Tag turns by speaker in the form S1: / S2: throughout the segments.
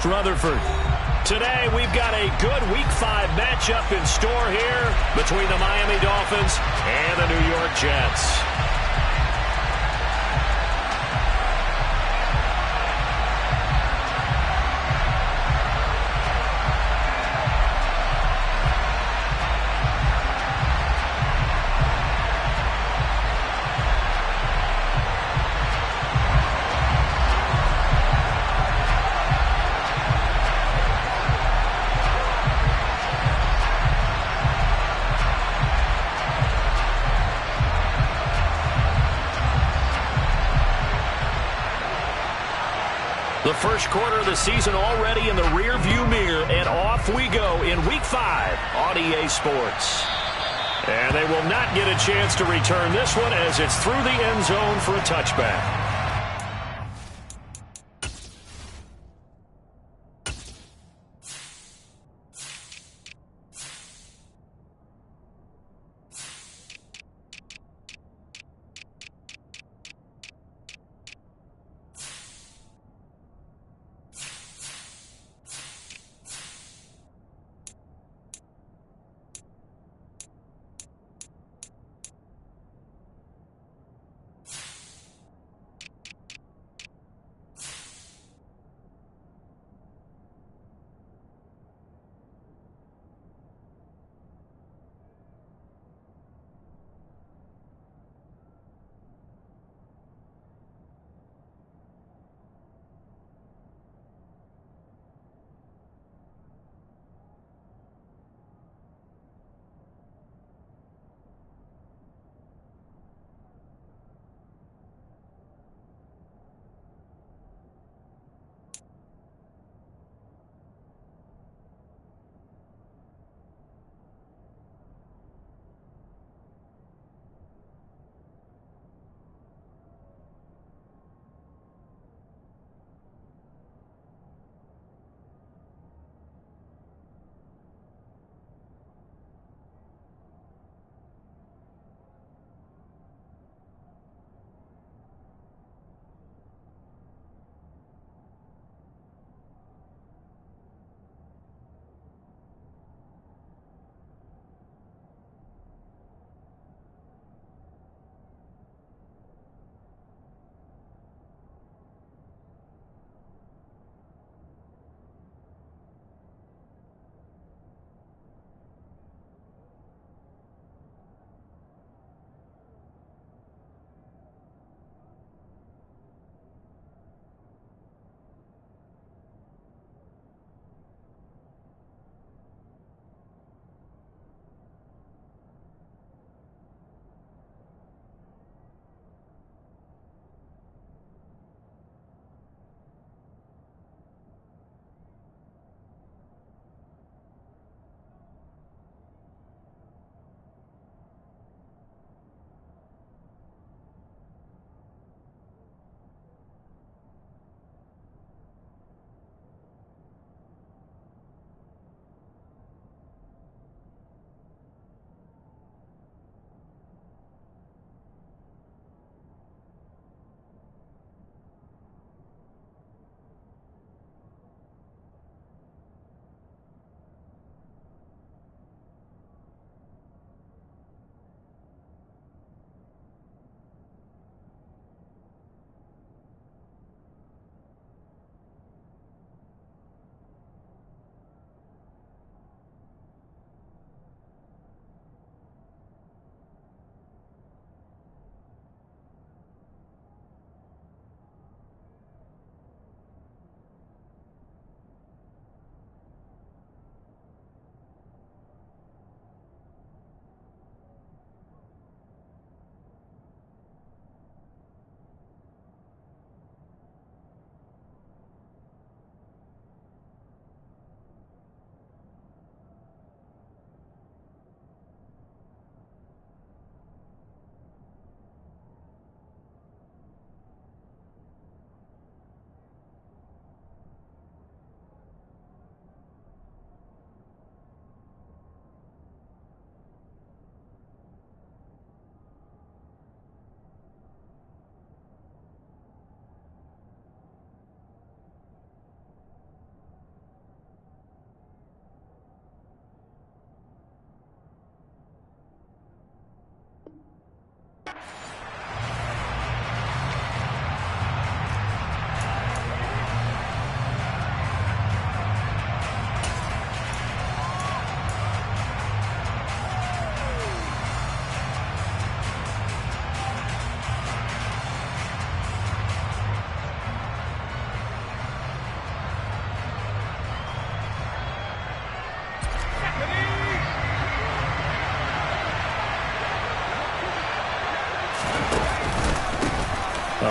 S1: West Rutherford.
S2: Today, we've got a good Week 5 matchup in store here between the Miami Dolphins and the New York Jets. The first quarter of the season already in the rearview mirror, and off we go in Week 5 on EA Sports. And they will not get a chance to return this one as it's through the end zone for a touchback.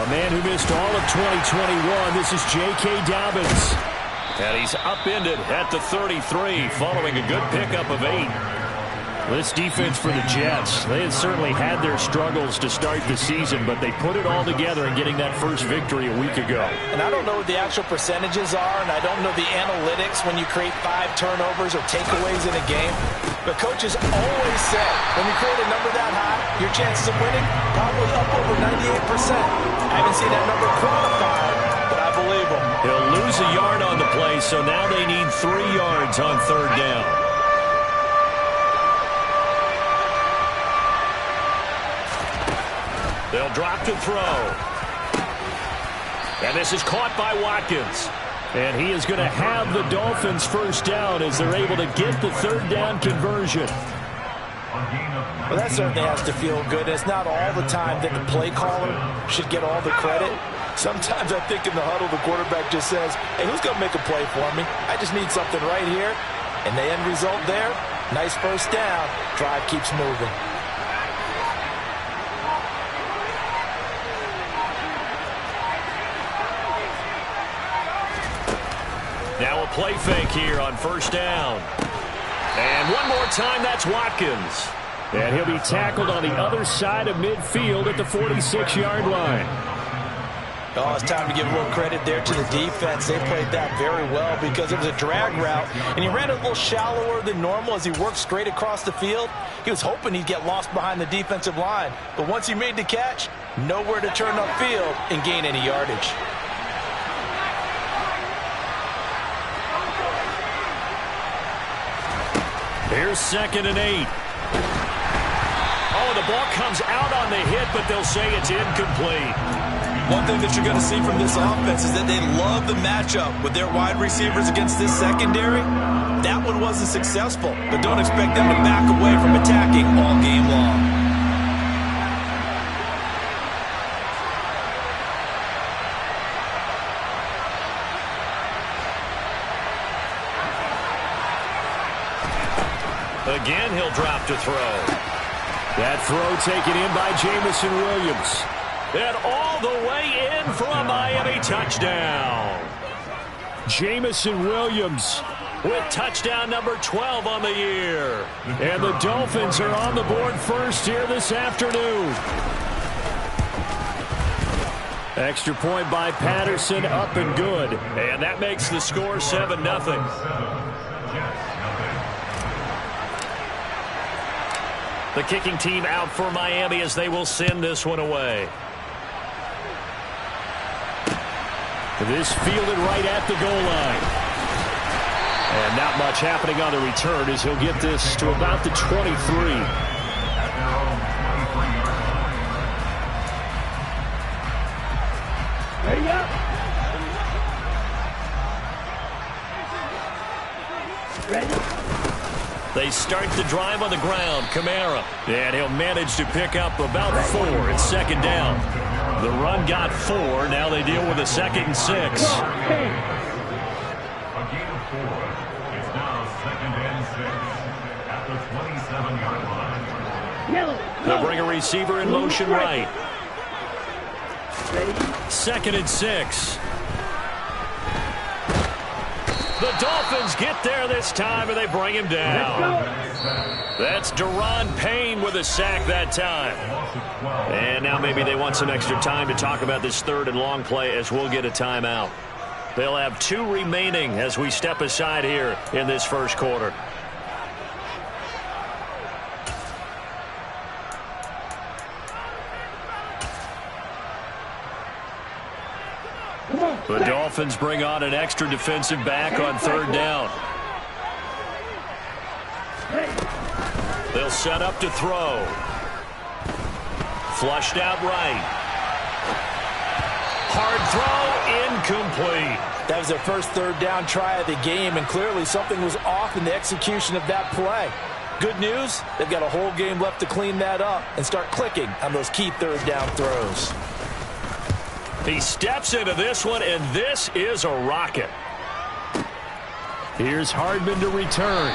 S2: A man who missed all of 2021, this is J.K. Dobbins. And he's upended at the 33 following a good pickup of 8. This defense for the Jets, they had certainly had their struggles to start the season, but they put it all together in getting that first victory a week ago.
S1: And I don't know what the actual percentages are, and I don't know the analytics when you create 5 turnovers or takeaways in a game. But coaches always say, when you create a number that high, your chances of winning probably up over 98%. I haven't seen that number quantified, but I believe them.
S2: He'll lose a yard on the play, so now they need 3 yards on 3rd down. They'll drop to throw. And this is caught by Watkins. And he is going to have the Dolphins first down as they're able to get the 3rd down conversion.
S1: Well, that certainly has to feel good. It's not all the time that the play caller should get all the credit. Sometimes I think in the huddle, the quarterback just says, hey, who's going to make a play for me? I just need something right here. And the end result there, nice first down. Drive keeps moving.
S2: Now a play fake here on 1st down. And one more time, that's Watkins. And he'll be tackled on the other side of midfield at the 46-yard line.
S1: Oh, it's time to give a little credit there to the defense. They played that very well because it was a drag route, and he ran a little shallower than normal as he worked straight across the field. He was hoping he'd get lost behind the defensive line, but once he made the catch, nowhere to turn upfield and gain any yardage.
S2: Here's 2nd and 8. Oh, the ball comes out on the hit, but they'll say it's incomplete.
S1: One thing that you're going to see from this offense is that they love the matchup with their wide receivers against this secondary. That one wasn't successful, but don't expect them to back away from attacking all game long.
S2: Again, he'll drop to throw. That throw taken in by Jameson Williams. And all the way in for a Miami touchdown. Jameson Williams with touchdown number 12 on the year. And the Dolphins are on the board first here this afternoon. Extra point by Patterson, up and good. And that makes the score 7-0. The kicking team out for Miami as they will send this one away. This fielded right at the goal line. And not much happening on the return as he'll get this to about the 23. There you go. Ready? They start the drive on the ground. Kamara. And he'll manage to pick up about 4. It's 2nd down. The run got 4. Now they deal with a 2nd and 6.
S3: A gain of 4. It's now 2nd and 6 at the 27-yard line.
S2: They'll bring a receiver in motion right. 2nd and 6. The Dolphins get there this time, and they bring him down. That's Daron Payne with a sack that time. And now maybe they want some extra time to talk about this 3rd and long play as we'll get a timeout. They'll have 2 remaining as we step aside here in this first quarter. The Dolphins bring on an extra defensive back on 3rd down. They'll set up to throw. Flushed out right. Hard throw, incomplete.
S1: That was their first 3rd down try of the game, and clearly something was off in the execution of that play. Good news, they've got a whole game left to clean that up and start clicking on those key 3rd down throws.
S2: He steps into this one, and this is a rocket. Here's Hardman to return.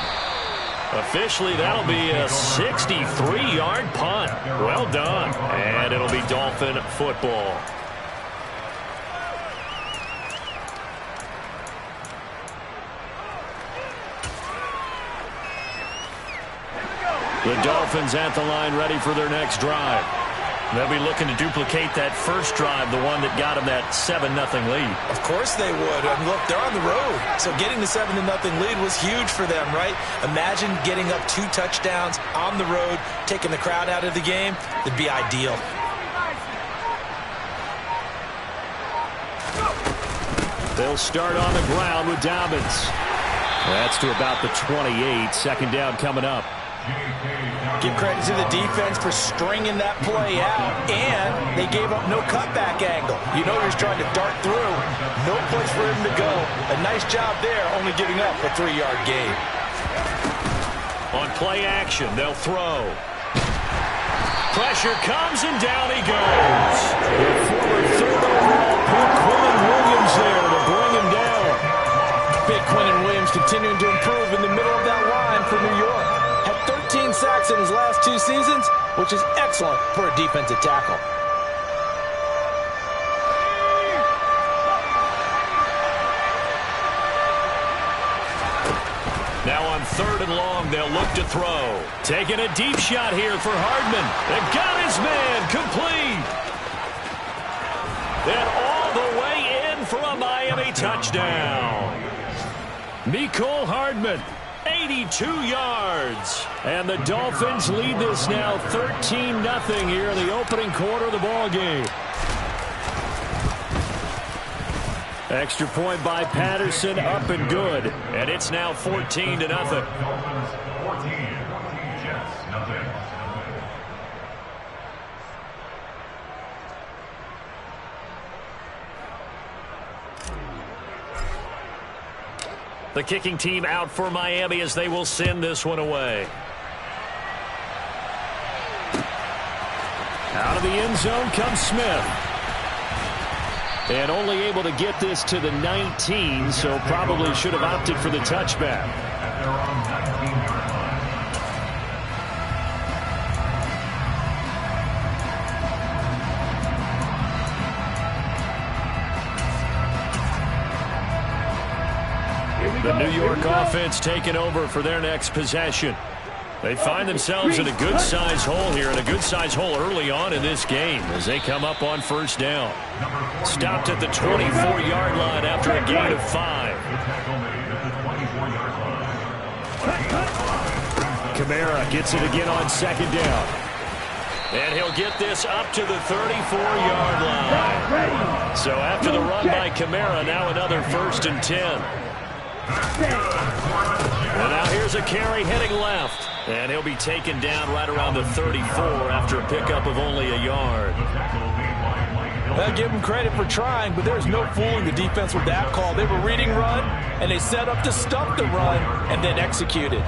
S2: Officially, that'll be a 63-yard punt. Well done. And it'll be Dolphin football. The Dolphins at the line ready for their next drive. They'll be looking to duplicate that first drive, the one that got them that 7-0 lead.
S1: Of course they would. I mean, look, they're on the road. So getting the 7-0 lead was huge for them, right? Imagine getting up 2 touchdowns on the road, taking the crowd out of the game. It'd be ideal.
S2: They'll start on the ground with Dobbins. That's to about the 28. Second down coming up.
S1: Give credit to the defense for stringing that play out, and they gave up no cutback angle. You know he's trying to dart through. No place for him to go. A nice job there, only giving up a 3-yard gain.
S2: On play action, they'll throw. Pressure comes, and down he goes. The former 3rd overall pick, Quinnen Williams there to bring him down.
S1: Big Quinnen Williams continuing to improve in the middle of that line for New York. Had 13 sacks in his last 2 seasons, which is excellent for a defensive tackle.
S2: Now on 3rd and long, they'll look to throw. Taking a deep shot here for Hardman. They've got his man complete. And all the way in for a Miami touchdown. Mecole Hardman, 82 yards. And the Dolphins lead this now 13-0 here in the opening quarter of the ball game. Extra point by Patterson, up and good. And it's now 14-0.
S3: Dolphins 14, Jets nothing.
S2: The kicking team out for Miami as they will send this one away. Out of the end zone comes Smith. And only able to get this to the 19, so probably should have opted for the touchback.
S3: At their own 19-yard line.
S2: The New York offense taking over for their next possession. They find themselves in a good-sized hole here, and a good-sized hole early on in this game as they come up on 1st down. Stopped at the 24-yard line after a gain of 5.
S3: The tackle made at the 24-yard line.
S2: Kamara gets it again on 2nd down. And he'll get this up to the 34-yard line. So after the run by Kamara, now another 1st and 10. And now here's a carry heading left. And he'll be taken down right around the 34 after a pickup of only a yard.
S1: I'll give them credit for trying, but there's no fooling the defense with that call. They were reading run, and they set up to stop the run and then executed.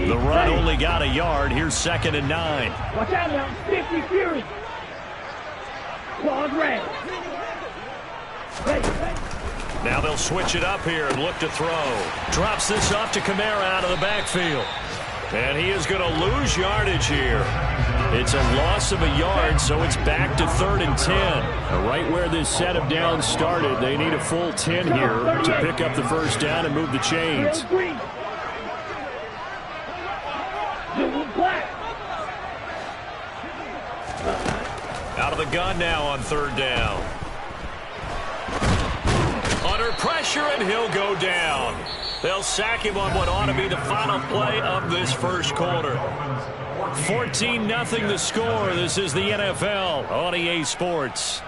S2: The run only got a yard. Here's 2nd and 9.
S4: Watch out now, 50 Fury. Claws red.
S2: Now they'll switch it up here and look to throw. Drops this off to Kamara out of the backfield. And he is going to lose yardage here. It's a loss of a yard, so it's back to 3rd and 10. Right where this set of downs started, they need a full 10 here to pick up the 1st down and move the chains. Out of the gun now on 3rd down. Under pressure, and he'll go down. They'll sack him on what ought to be the final play of this 1st quarter. 14-0 the score. This is the NFL on EA Sports.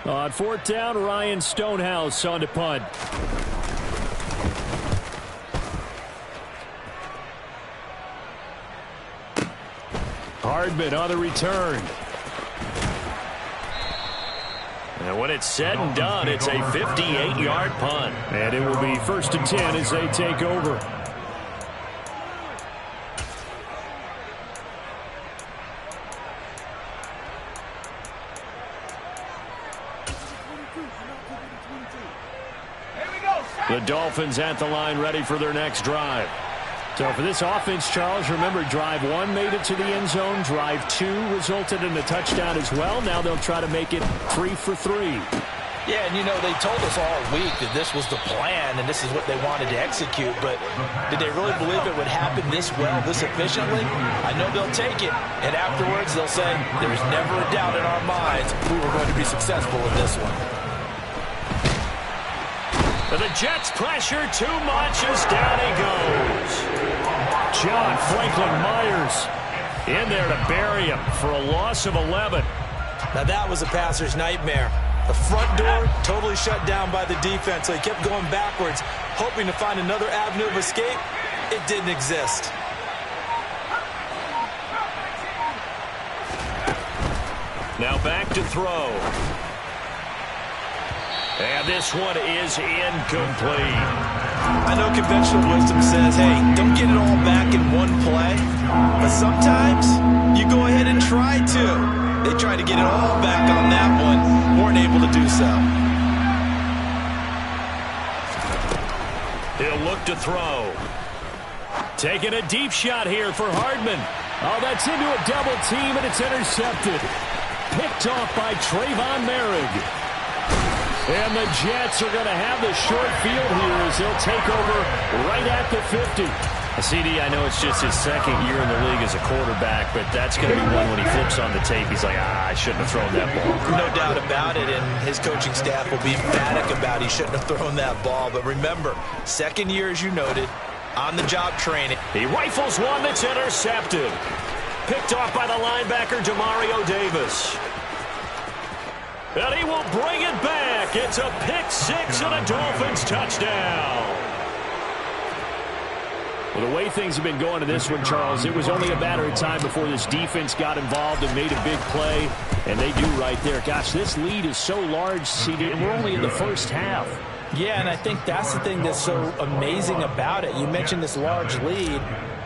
S2: On 4th down, Ryan Stonehouse on to punt. Hardman on the return. And when it's said and done, it's a 58-yard punt. And it will be 1st and 10 as they take over. The Dolphins at the line ready for their next drive. So for this offense, Charles, remember, drive 1 made it to the end zone. Drive 2 resulted in a touchdown as well. Now they'll try to make it 3 for 3.
S1: Yeah, and you know, they told us all week that this was the plan and this is what they wanted to execute, but did they really believe it would happen this well, this efficiently? I know they'll take it, and afterwards they'll say, there's never a doubt in our minds we were going to be successful in this one.
S2: But the Jets pressure too much as down he goes. John Franklin Myers in there to bury him for a loss of 11.
S1: Now that was a passer's nightmare. The front door totally shut down by the defense, so he kept going backwards, hoping to find another avenue of escape. It didn't exist.
S2: Now back to throw. And this one is incomplete.
S1: I know conventional wisdom says, hey, don't get it all back in one play. But sometimes you go ahead and try to. They tried to get it all back on that one. Weren't able to do so.
S2: He'll look to throw. Taking a deep shot here for Hardman. Oh, that's into a double team, and it's intercepted. Picked off by Trayvon Merrick. And the Jets are going to have the short field here as they'll take over right at the 50.
S5: CD, I know it's just his second year in the league as a quarterback, but that's going to be one when he flips on the tape. He's like, I shouldn't have thrown that ball.
S1: No doubt about it, and his coaching staff will be emphatic about he shouldn't have thrown that ball. But remember, second year, as you noted, on-the-job training.
S2: He rifles one that's intercepted. Picked off by the linebacker, Demario Davis. And he will bring it back. It's a pick six and a Dolphins touchdown.
S5: Well, the way things have been going in this one, Charles, it was only a matter of time before this defense got involved and made a big play, and they do right there. Gosh, this lead is so large, CD, and we're only in the first half.
S1: Yeah, and I think that's the thing that's so amazing about it. You mentioned this large lead.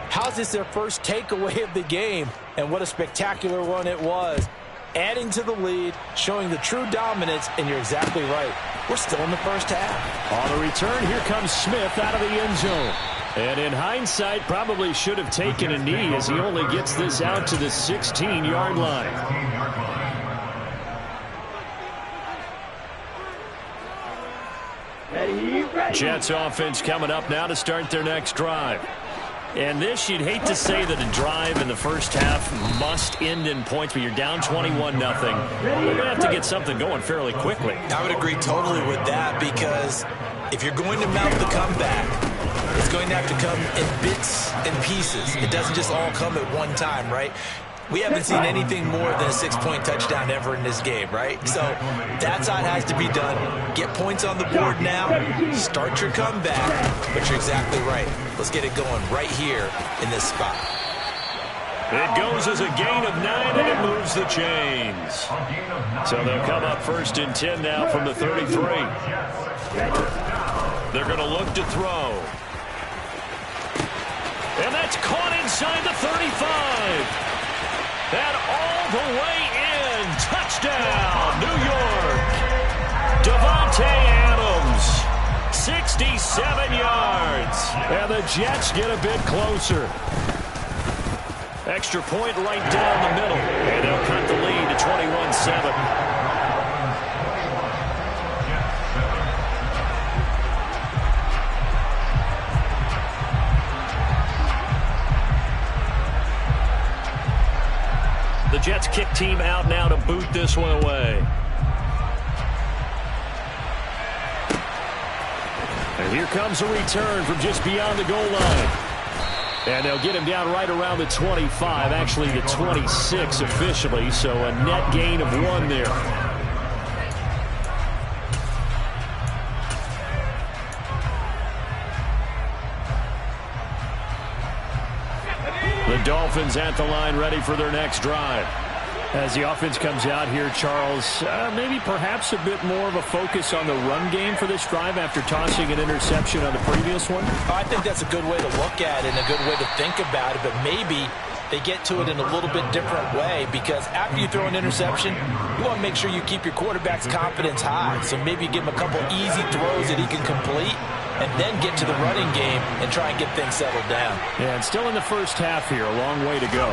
S1: How's this their first takeaway of the game? And what a spectacular one it was. Adding to the lead, showing the true dominance, and you're exactly right. We're still in the first half.
S2: On the return, here comes Smith out of the end zone. And in hindsight, probably should have taken a knee as he only gets this out to the 16-yard line. Jets offense coming up now to start their next drive. And this, you'd hate to say that a drive in the first half must end in points, but you're down 21-0. They're going to have to get something going fairly quickly.
S1: I would agree totally with that, because if you're going to mount the comeback, it's going to have to come in bits and pieces. It doesn't just all come at one time, right? We haven't seen anything more than a 6-point touchdown ever in this game, right? So that's how it has to be done. Get points on the board now. Start your comeback. But you're exactly right. Let's get it going right here in this spot.
S2: It goes as a gain of 9, and it moves the chains. So they'll come up 1st and 10 now from the 33. They're going to look to throw. And that's caught inside the 35. And all the way in. Touchdown, New York. Davante Adams, 67 yards. And the Jets get a bit closer. Extra point right down the middle. And they'll cut the lead to 21-7. The Jets kick team out now to boot this one away. And here comes a return from just beyond the goal line. And they'll get him down right around the 25, actually the 26 officially, so a net gain of 1 there. The Dolphins at the line ready for their next drive. As the offense comes out here, Charles, maybe perhaps a bit more of a focus on the run game for this drive after tossing an interception on the previous one?
S1: I think that's a good way to look at it and a good way to think about it, but maybe they get to it in a little bit different way, because after you throw an interception, you want to make sure you keep your quarterback's confidence high. So maybe give him a couple easy throws that he can complete. and then get to the running game and try and get things settled down.
S5: Yeah, and still in the first half here, a long way to go.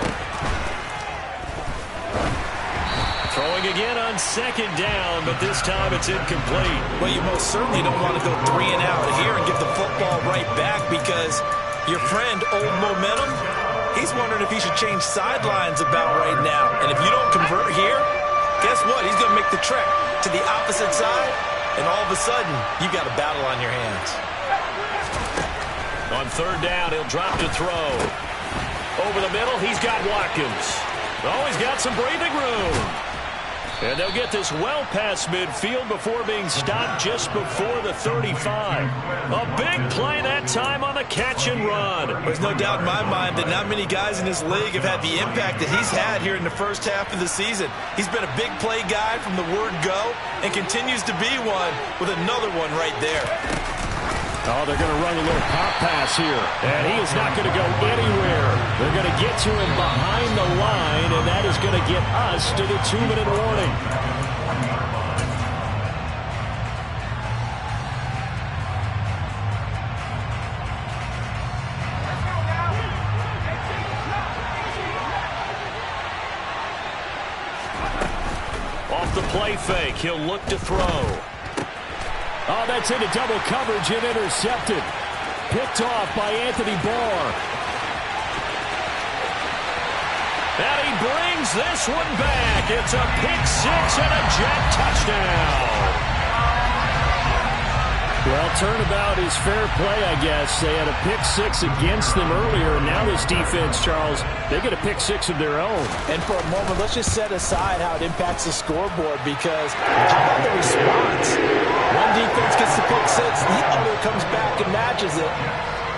S2: Throwing again on second down, but this time it's incomplete.
S1: Well, you most certainly don't want to go 3 and out here and give the football right back, because your friend, Old Momentum, he's wondering if he should change sidelines about right now. And if you don't convert here, guess what? He's going to make the trek to the opposite side, and all of a sudden, you got a battle on your hands.
S2: On third down, he'll drop to throw. Over the middle, he's got Watkins. Oh, he's got some breathing room. And they'll get this well past midfield before being stopped just before the 35. A big play that time on the catch and run.
S1: There's no doubt in my mind that not many guys in this league have had the impact that he's had here in the first half of the season. He's been a big play guy from the word go and continues to be one with another one right there.
S5: Oh, they're going to run a little pop pass here. And he is not going to go anywhere. They're going to get to him behind the line, and that is going to get us to the 2-minute warning.
S2: Off the play fake, he'll look to throw.
S5: Oh, that's into double coverage and intercepted. Picked off by Anthony Barr.
S2: And he brings this one back. It's a pick six and a Jet touchdown.
S5: Well, turnabout is fair play, I guess. They had a pick six against them earlier, and now this defense, Charles, they get a pick six of their own.
S1: And for a moment, let's just set aside how it impacts the scoreboard, because how about the response? One defense gets the pick six, the other comes back and matches it.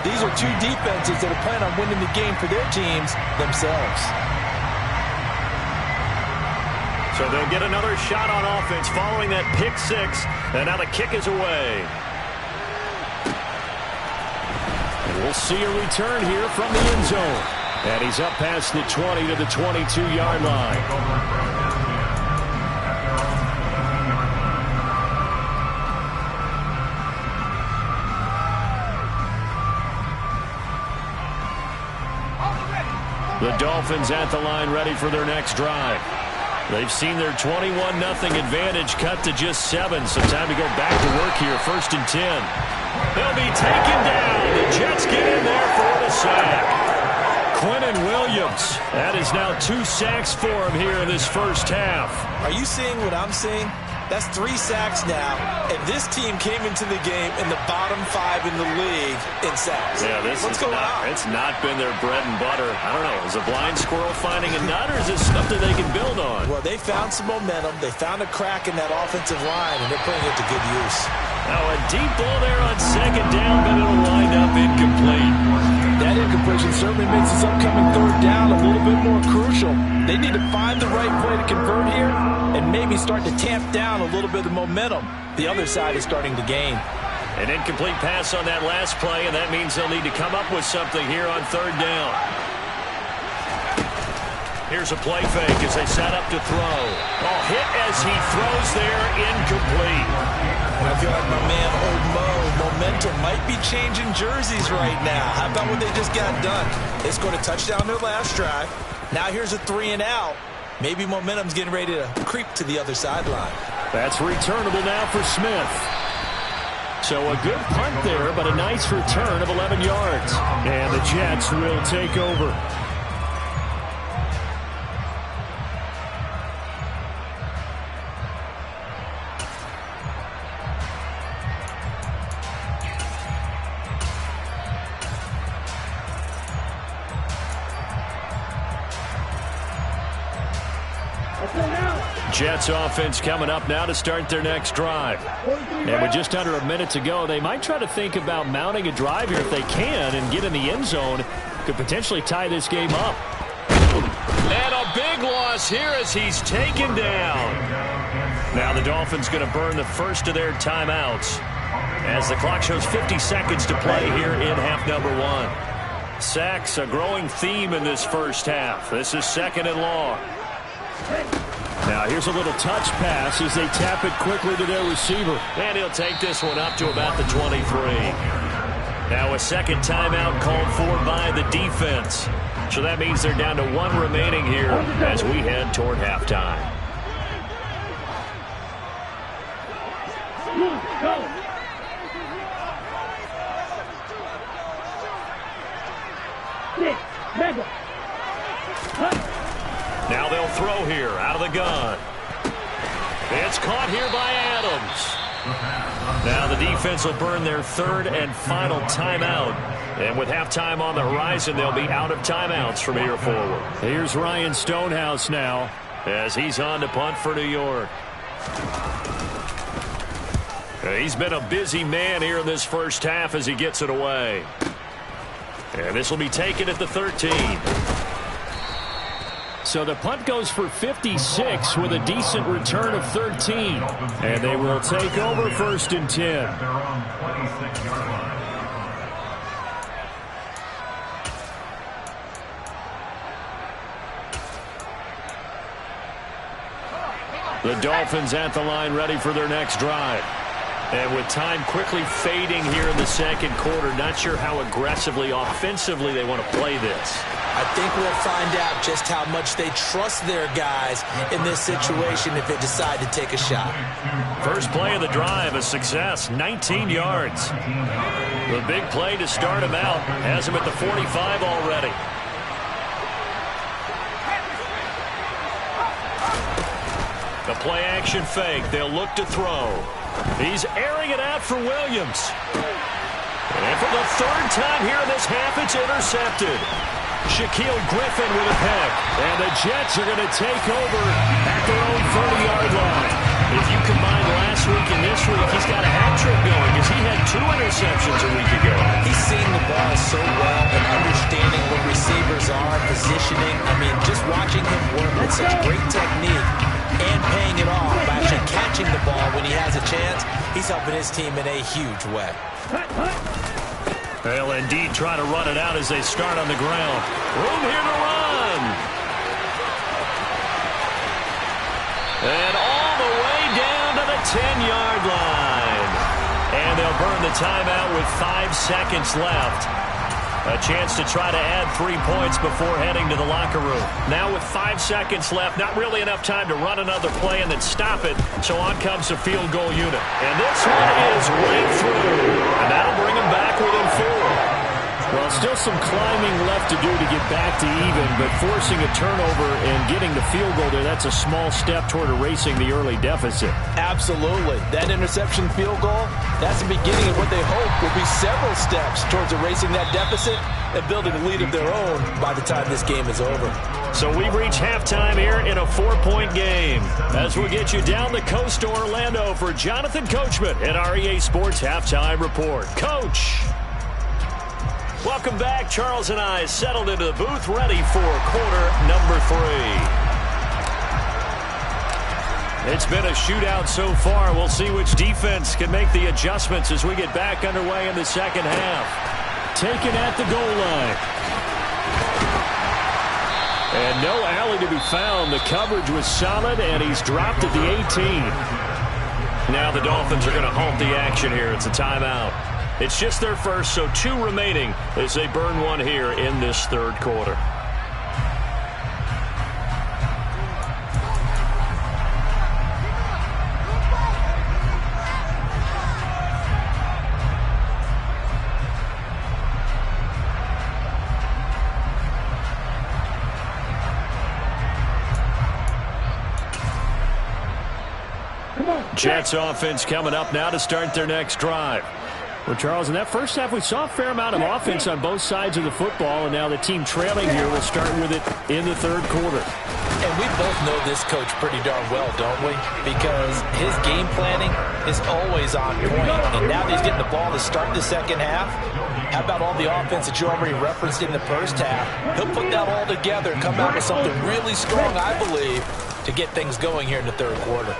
S1: These are two defenses that are planning on winning the game for their teams themselves.
S2: So they'll get another shot on offense following that pick six, and now the kick is away.
S5: And we'll see a return here from the end zone. And he's up past the 20 to the 22-yard line. The Dolphins at the line, ready for their next drive. They've seen their 21-0 advantage cut to just 7, so time to go back to work here. 1st and 10. They'll be taken down. The Jets get in there for the sack. Quinnen Williams. That is now 2 sacks for him here in this first half.
S1: Are you seeing what I'm seeing? That's 3 sacks now, and this team came into the game in the bottom 5 in the league in sacks.
S2: Yeah,
S1: What's going on?
S2: It's not been their bread and butter. I don't know. Is a blind squirrel finding a nut, or is this stuff that they can build on?
S1: Well, they found some momentum. They found a crack in that offensive line, and they're putting it to good use.
S2: Now a deep ball there on second down, but it'll wind up incomplete.
S1: That incompletion certainly makes this upcoming 3rd down a little bit more crucial. They need to find the right play to convert here and maybe start to tamp down a little bit of momentum. The other side is starting to gain.
S2: An incomplete pass on that last play, and that means they'll need to come up with something here on 3rd down. Here's a play fake as they set up to throw. Oh, hit as he throws there, incomplete.
S1: And I feel like my man, Old Mo, momentum might be changing jerseys right now. How about what they just got done? They scored a touchdown their last drive. Now here's a 3 and out. Maybe momentum's getting ready to creep to the other sideline.
S5: That's returnable now for Smith. So a good punt there, but a nice return of 11 yards. And the Jets will take over. Jets offense coming up now to start their next drive. And with just under a minute to go, they might try to think about mounting a drive here if they can and get in the end zone. Could potentially tie this game up.
S2: And a big loss here as he's taken down. Now the Dolphins going to burn the first of their timeouts as the clock shows 50 seconds to play here in half number 1. Sacks, a growing theme in this first half. This is 2nd and long.
S5: Now here's a little touch pass as they tap it quickly to their receiver.
S2: And he'll take this one up to about the 23. Now a second timeout called for by the defense. So that means they're down to 1 remaining here as we head toward halftime. Now they'll throw here out of the gun. It's caught here by Adams. Now the defense will burn their 3rd and final timeout. And with halftime on the horizon, they'll be out of timeouts from here forward.
S5: Here's Ryan Stonehouse now
S2: as he's on to punt for New York. He's been a busy man here in this first half as he gets it away. And this will be taken at the 13.
S5: So the punt goes for 56 with a decent return of 13. And they will take over 1st and 10.
S3: Their own 26-yard line.
S2: The Dolphins at the line ready for their next drive. And with time quickly fading here in the second quarter, not sure how aggressively, offensively they want to play this.
S1: I think we'll find out just how much they trust their guys in this situation if they decide to take a shot.
S2: First play of the drive, a success, 19 yards. The big play to start him out has him at the 45 already. The play action fake. They'll look to throw. He's airing it out for Williams. And for the 3rd time here in this half, it's intercepted. Shaquille Griffin with a pick.
S5: And the Jets are going to take over at their own 30-yard line.
S2: If you combine last week and this week, he's got a hat trick going because he had 2 interceptions a week ago.
S1: He's seeing the ball so well and understanding what receivers are, positioning. I mean, just watching him work with such great technique and paying it off by actually catching the ball when he has a chance, he's helping his team in a huge way.
S2: They'll indeed try to run it out as they start on the ground. Room here to run. And all the way down to the 10-yard line. And they'll burn the timeout with 5 seconds left. A chance to try to add 3 points before heading to the locker room. Now with 5 seconds left, not really enough time to run another play and then stop it. So on comes the field goal unit. And this one is right through. And that'll bring them back within 4.
S5: Well, still some climbing left to do to get back to even, but forcing a turnover and getting the field goal there, that's a small step toward erasing the early deficit.
S1: Absolutely. That interception field goal, that's the beginning of what they hope will be several steps towards erasing that deficit and building a lead of their own by the time this game is over.
S2: So we've reached halftime here in a 4-point game. As we get you down the coast to Orlando for Jonathan Coachman at our EA Sports Halftime Report. Coach! Welcome back. Charles and I settled into the booth, ready for quarter number 3. It's been a shootout so far. We'll see which defense can make the adjustments as we get back underway in the second half.
S5: Taken at the goal line. And no alley to be found. The coverage was solid, and he's dropped at the 18.
S2: Now the Dolphins are going to halt the action here. It's a timeout. It's just their first, so 2 remaining as they burn one here in this 3rd quarter. Jets offense coming up now to start their next drive.
S5: Well, Charles, in that first half, we saw a fair amount of offense on both sides of the football, and now the team trailing here will start with it in the 3rd quarter.
S1: And we both know this coach pretty darn well, don't we? Because his game planning is always on point. And now that he's getting the ball to start the second half, how about all the offense that you already referenced in the first half? He'll put that all together and come out with something really strong, I believe, to get things going here in the 3rd quarter.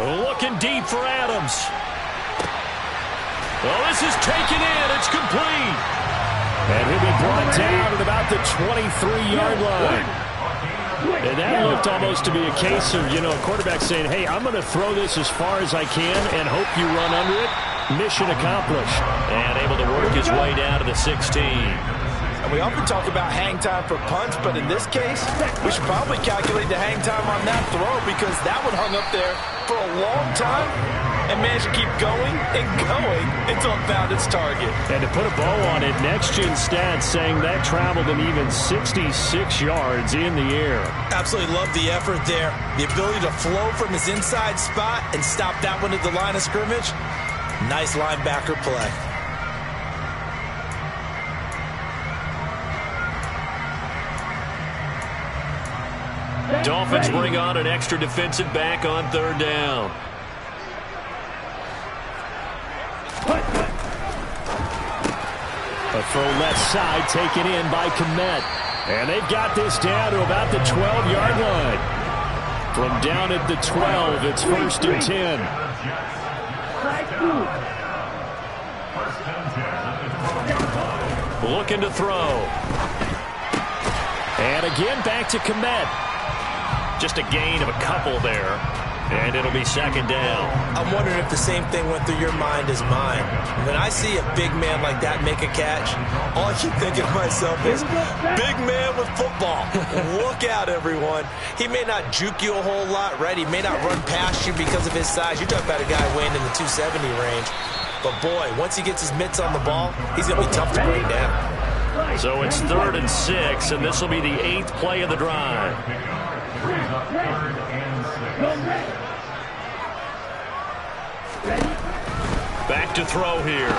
S2: Looking deep for Adams. Well, this is taken in. It's complete.
S5: And he'll be brought down at about the 23-yard line. And that looked almost to be a case of, a quarterback saying, hey, I'm going to throw this as far as I can and hope you run under it. Mission accomplished.
S2: And able to work his way down to the 16.
S1: And we often talk about hang time for punts, but in this case, we should probably calculate the hang time on that throw because that one hung up there for a long time and managed to keep going and going until it found its target.
S5: And to put a bow on it, Next Gen Stats saying that traveled an even 66 yards in the air.
S1: Absolutely love the effort there. The ability to flow from his inside spot and stop that one at the line of scrimmage. Nice linebacker play.
S2: Dolphins bring on an extra defensive back on 3rd down.
S5: A throw left side taken in by Kmet. And they've got this down to about the 12-yard line. From down at the 12, it's 1st and 10.
S2: Looking to throw.
S5: And again back to Kmet.
S2: Just a gain of a couple there. And it'll be 2nd down.
S1: I'm wondering if the same thing went through your mind as mine. When I see a big man like that make a catch, all I keep thinking to myself is, big man with football. Look out, everyone. He may not juke you a whole lot, right? He may not run past you because of his size. You're talking about a guy weighing in the 270 range. But, boy, once he gets his mitts on the ball, he's going to be tough to bring down.
S2: So it's 3rd and 6, and this will be the 8th play of the drive. Back to throw here.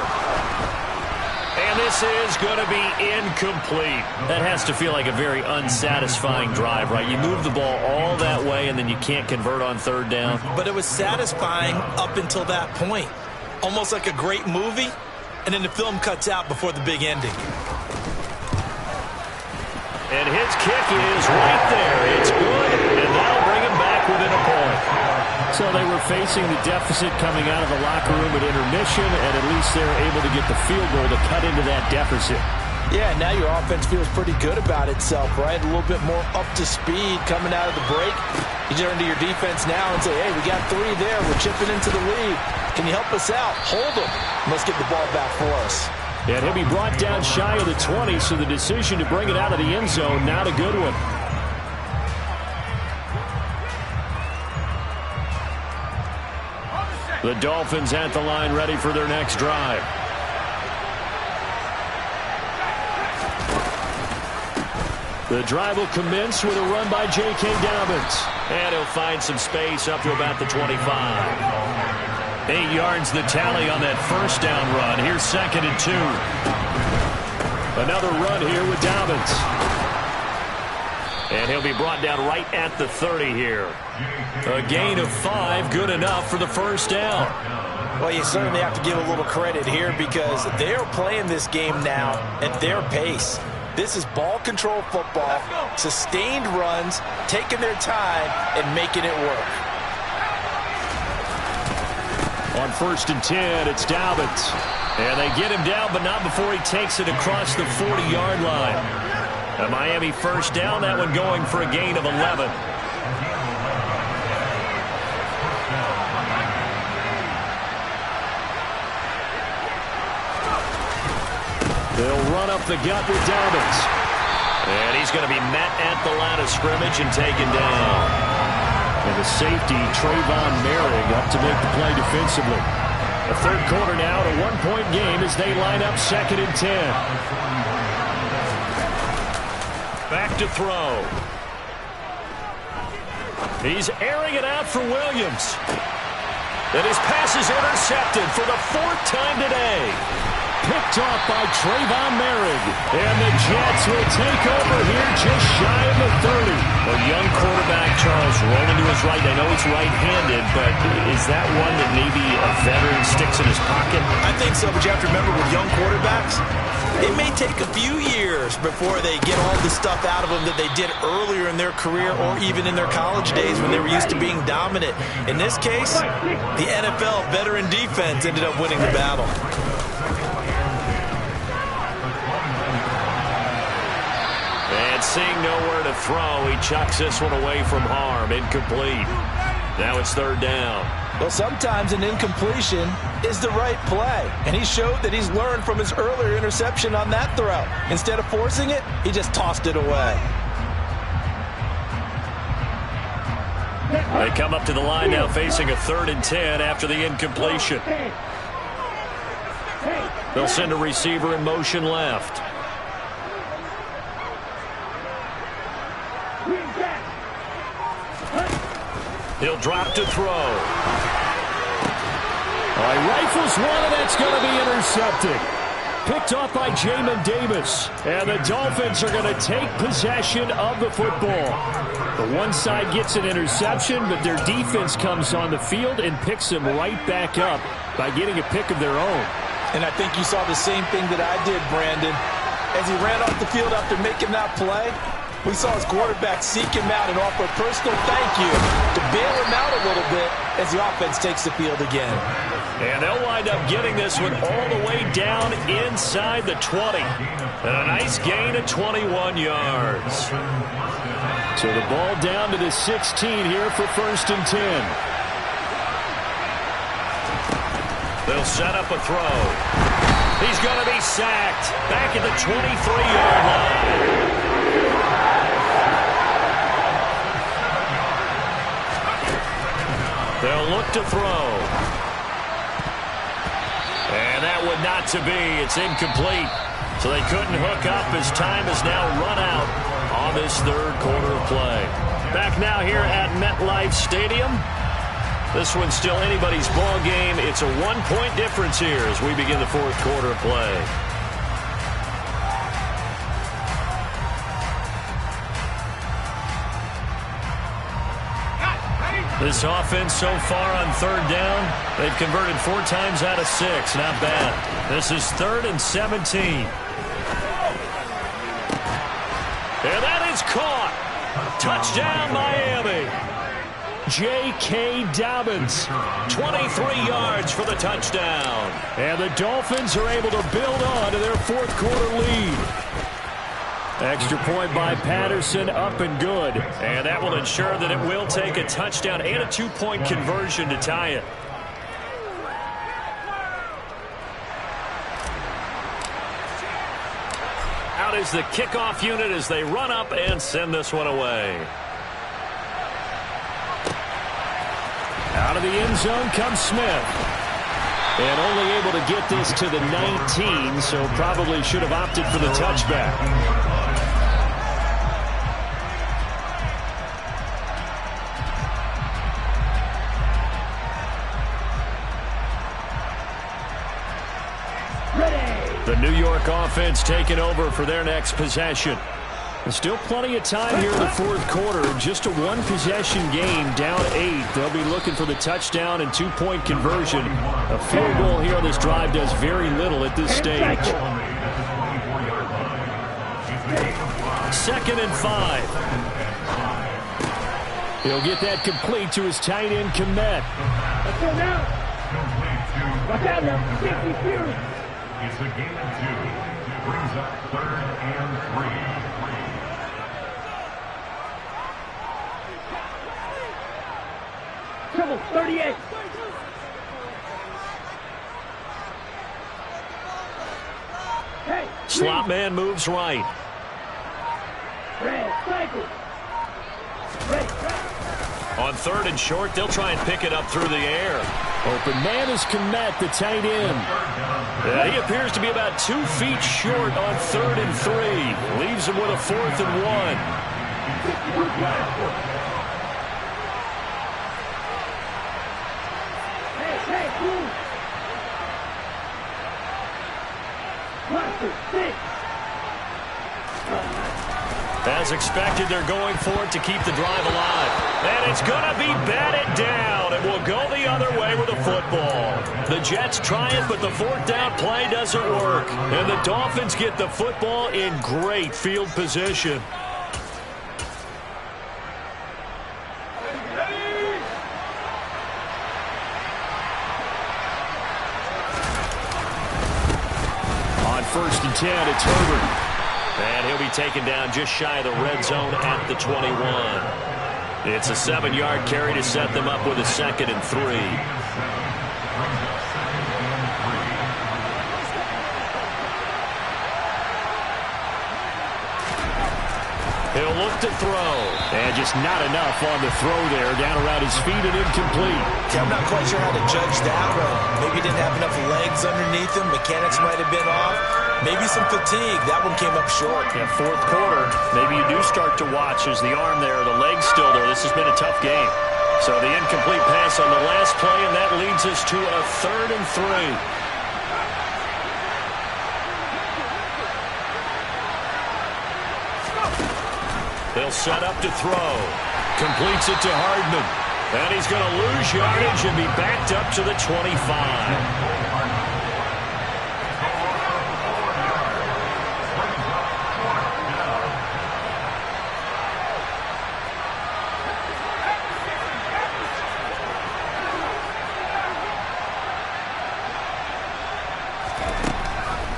S2: And this is going to be incomplete.
S5: That has to feel like a very unsatisfying drive, right? You move the ball all that way, and then you can't convert on 3rd down.
S1: But it was satisfying up until that point. Almost like a great movie, and then the film cuts out before the big ending.
S2: And his kick is right there. It's good, and that'll bring him back within a point.
S5: So they were facing the deficit coming out of the locker room at intermission, and at least they were able to get the field goal to cut into that deficit.
S1: Yeah, now your offense feels pretty good about itself, right? A little bit more up to speed coming out of the break. You turn to your defense now and say, hey, we got 3 there. We're chipping into the lead. Can you help us out? Hold them. Let's get the ball back for us.
S5: And he'll be brought down shy of the 20, so the decision to bring it out of the end zone, not a good one. The Dolphins at the line ready for their next drive. The drive will commence with a run by J.K. Dobbins.
S2: And he'll find some space up to about the 25.
S5: 8 yards the tally on that 1st down run. Here's 2nd and 2. Another run here with Dobbins.
S2: And he'll be brought down right at the 30 here.
S5: A gain of 5, good enough for the 1st down.
S1: Well, you certainly have to give a little credit here because they're playing this game now at their pace. This is ball control football, sustained runs, taking their time, and making it work.
S5: On 1st and 10, it's Dobbins. And they get him down, but not before he takes it across the 40-yard line. A Miami 1st down, that one going for a gain of 11. They'll run up the gut with Dobbins.
S2: And he's going to be met at the line of scrimmage and taken down.
S5: And the safety, Trayvon Merrick, up to make the play defensively. The 3rd quarter now, a 1-point game as they line up 2nd and 10.
S2: Back to throw.
S5: He's airing it out for Williams.
S2: And his pass is intercepted for the 4th time today.
S5: Picked off by Trayvon Merrick. And the Jets will take over here just shy of the 30.
S2: A young quarterback, Charles, rolling to his right. I know he's right-handed, but is that one that maybe a veteran sticks in his pocket?
S1: I think so, but you have to remember with young quarterbacks, it may take a few years before they get all the stuff out of them that they did earlier in their career or even in their college days when they were used to being dominant. In this case, the NFL veteran defense ended up winning the battle.
S2: And And seeing nowhere to throw, he chucks this one away from harm. Incomplete. Now it's third down.
S1: Well, sometimes an incompletion is the right play. And he showed that he's learned from his earlier interception on that throw. Instead of forcing it, he just tossed it away.
S2: They come up to the line now facing a 3rd and 10 after the incompletion. They'll send a receiver in motion left. He'll drop to throw.
S5: All right, rifles one, and that's going to be intercepted. Picked off by Jamin Davis. And the Dolphins are going to take possession of the football. The one side gets an interception, but their defense comes on the field and picks them right back up by getting a pick of their own.
S1: And I think you saw the same thing that I did, Brandon. As he ran off the field after making that play, we saw his quarterback seek him out and offer a personal thank you to bail him out a little bit as the offense takes the field again.
S2: And they'll wind up getting this one all the way down inside the 20. And a nice gain of 21 yards.
S5: So the ball down to the 16 here for 1st and 10.
S2: They'll set up a throw. He's going to be sacked back at the 23-yard line. They'll look to throw. And that would not to be. It's incomplete. So they couldn't hook up as time has now run out on this 3rd quarter of play. Back now here at MetLife Stadium. This one's still anybody's ball game. It's a 1-point difference here as we begin the 4th quarter of play. This offense so far on 3rd down, they've converted 4 times out of 6. Not bad. This is 3rd and 17. And that is caught. Touchdown, Miami.
S5: J.K. Dobbins.
S2: 23 yards for the touchdown.
S5: And the Dolphins are able to build on to their 4th quarter lead. Extra point by Patterson, up and good.
S2: And that will ensure that it will take a touchdown and a 2-point conversion to tie it. Out is the kickoff unit as they run up and send this one away.
S5: Out of the end zone comes Smith. And only able to get this to the 19, so probably should have opted for the touchback. The New York offense taking over for their next possession. There's still plenty of time here in the 4th quarter. Just a 1-possession game, down 8. They'll be looking for the touchdown and 2-point conversion. A field goal here on this drive does very little at this stage.
S2: 2nd and 5.
S5: He'll get that complete to his tight end, Kmet.
S4: Let's go now. Watch out now. 50 Fury.
S3: It's a gain of 2. Brings up 3rd and 3.
S4: Trouble, 38. Hey,
S2: Slot man moves right.
S4: red, cycle. Ready.
S2: On 3rd and short, they'll try and pick it up through the air.
S5: Open man is Kmet, the tight end.
S2: He appears to be about 2 feet short on 3rd and 3. Leaves him with a 4th and 1.
S4: Hey, move. Monster, 6.
S2: As expected, they're going for it to keep the drive alive. And it's going to be batted down. It will go the other way with the football. The Jets try it, but the 4th down play doesn't work. And the Dolphins get the football in great field position.
S5: On 1st and 10, it's Herbert.
S2: And he'll be taken down just shy of the red zone at the 21. It's a 7-yard carry to set them up with a 2nd and 3. He'll look to throw.
S5: And just not enough on the throw there. Down around his feet and incomplete.
S1: Yeah, I'm not quite sure how to judge that one. Maybe he didn't have enough legs underneath him. Mechanics might have been off. Maybe some fatigue. That one came up short.
S2: Yeah, 4th quarter. Maybe you do start to watch as the arm there, the leg's still there. This has been a tough game. So the incomplete pass on the last play, and that leads us to a 3rd and 3. They'll set up to throw. Completes it to Hardman. And he's going to lose yardage and be backed up to the 25.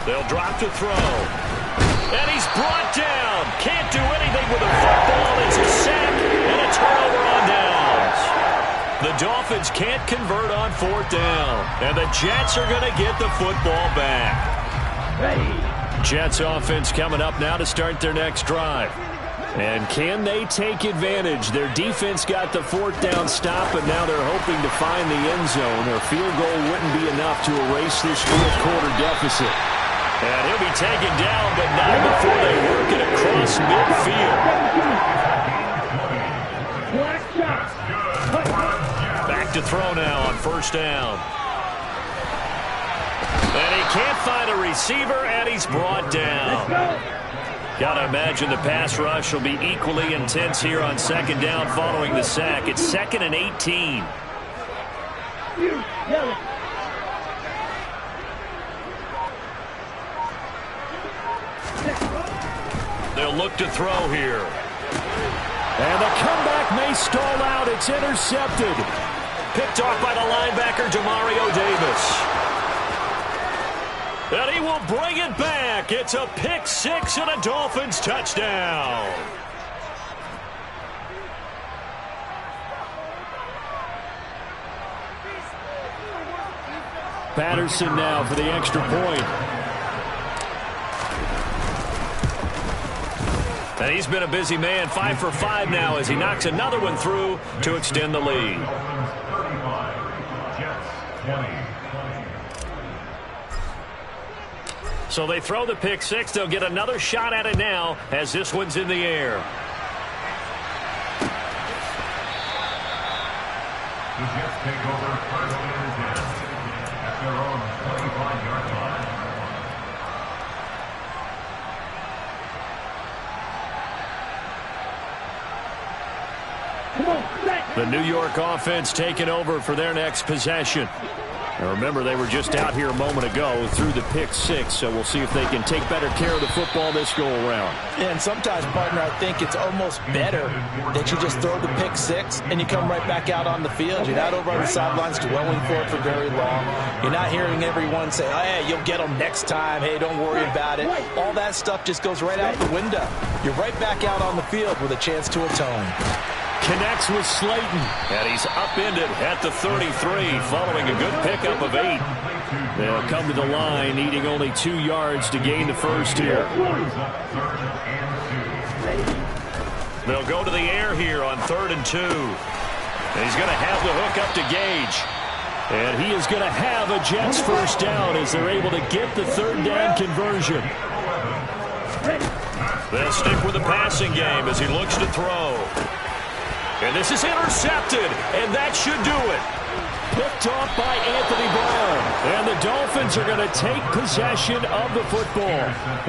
S2: They'll drop to throw. And he's brought down. Can't do anything with the football. It's a sack and a turnover on downs. The Dolphins can't convert on 4th down. And the Jets are going to get the football back. Jets offense coming up now to start their next drive. And can they take advantage? Their defense got the 4th down stop, and now they're hoping to find the end zone. Their field goal wouldn't be enough to erase this 4th quarter deficit. And he'll be taken down, but not before they work it across midfield. Back to throw now on 1st down. And he can't find a receiver, and he's brought down. Got to imagine the pass rush will be equally intense here on 2nd down following the sack. It's 2nd and 18. They'll look to throw here.
S5: And the comeback may stall out. It's intercepted.
S2: Picked off by the linebacker, Demario Davis. And he will bring it back. It's a pick 6 and a Dolphins touchdown.
S5: Patterson now for the extra point.
S2: And he's been a busy man, 5 for 5 now as he knocks another one through to extend the lead. So they throw the pick 6. They'll get another shot at it now as this one's in the air.
S3: The Jets take over finally in the 10 at their own 25-yard line.
S2: The New York offense taking over for their next possession. Now remember, they were just out here a moment ago through the pick 6, so we'll see if they can take better care of the football this go-around.
S1: And sometimes, partner, I think it's almost better that you just throw the pick 6 and you come right back out on the field. You're not over on the sidelines dwelling for it for very long. You're not hearing everyone say, oh, hey, you'll get them next time. Hey, don't worry about it. All that stuff just goes right out the window. You're right back out on the field with a chance to atone.
S5: Connects with Slayton.
S2: And he's upended at the 33 following a good pickup of 8.
S5: They'll come to the line needing only 2 yards to gain the first here.
S2: They'll go to the air here on 3rd and 2. And he's going to have the hook up to Gage.
S5: And he is going to have a Jets first down as they're able to get the 3rd down conversion.
S2: They'll stick with the passing game as he looks to throw. And this is intercepted, and that should do it.
S5: Picked off by Anthony Brown. And the Dolphins are going to take possession of the football.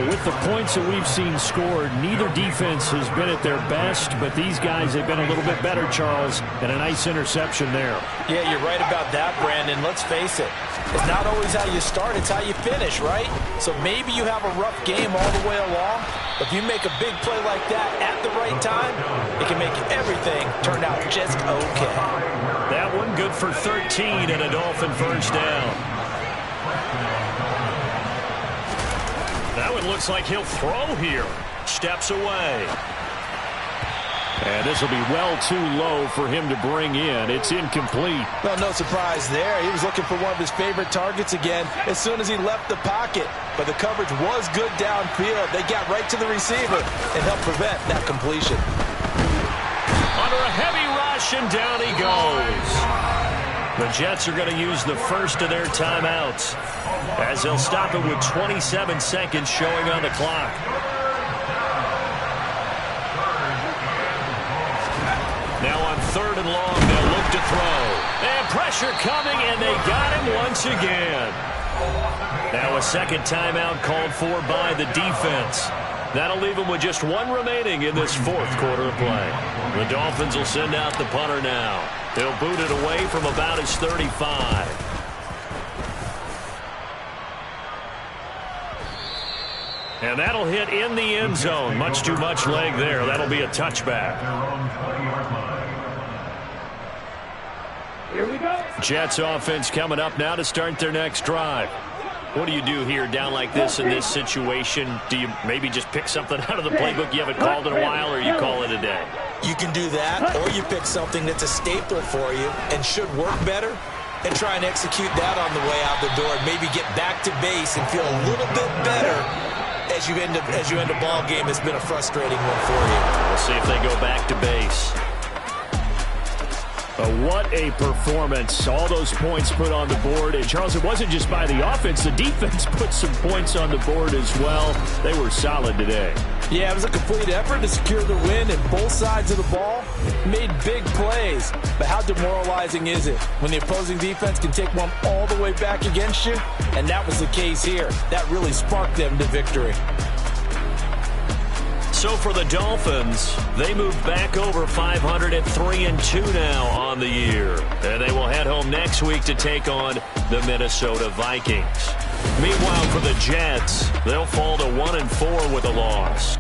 S5: With the points that we've seen scored, neither defense has been at their best, but these guys have been a little bit better, Charles, and a nice interception there.
S1: Yeah, you're right about that, Brandon. Let's face it. It's not always how you start, it's how you finish, right? So maybe you have a rough game all the way along. If you make a big play like that at the right time, it can make everything turn out just okay.
S2: That one good for 13 and a Dolphin first down. That one looks like he'll throw here. Steps away.
S5: And this will be well too low for him to bring in. It's incomplete.
S1: Well, no surprise there. He was looking for one of his favorite targets again as soon as he left the pocket. But the coverage was good downfield. They got right to the receiver and helped prevent that completion.
S2: Under a heavy rush, and down he goes. The Jets are going to use the first of their timeouts as they'll stop it with 27 seconds showing on the clock. Now on 3rd and long, they'll look to throw. And pressure coming, and they got him once again. Now a second timeout called for by the defense. That'll leave them with just one remaining in this 4th quarter of play. The Dolphins will send out the punter now. They'll boot it away from about his 35. And that'll hit in the end zone. Much too much leg there. That'll be a touchback.
S4: Here we go.
S2: Jets offense coming up now to start their next drive. What do you do here down like this in this situation? Do you maybe just pick something out of the playbook you haven't called in a while, or you call it a day?
S1: You can do that, or you pick something that's a staple for you and should work better and try and execute that on the way out the door and maybe get back to base and feel a little bit better as you end a ball game that's been a frustrating one for you.
S2: We'll see if they go back to base.
S5: What a performance. All those points put on the board. And, Charles, it wasn't just by the offense. The defense put some points on the board as well. They were solid today.
S1: Yeah, it was a complete effort to secure the win, and both sides of the ball made big plays. But how demoralizing is it when the opposing defense can take one all the way back against you? And that was the case here. That really sparked them to victory.
S2: So for the Dolphins, they move back over 500 at 3-2 now on the year. And they will head home next week to take on the Minnesota Vikings. Meanwhile, for the Jets, they'll fall to 1-4 with a loss.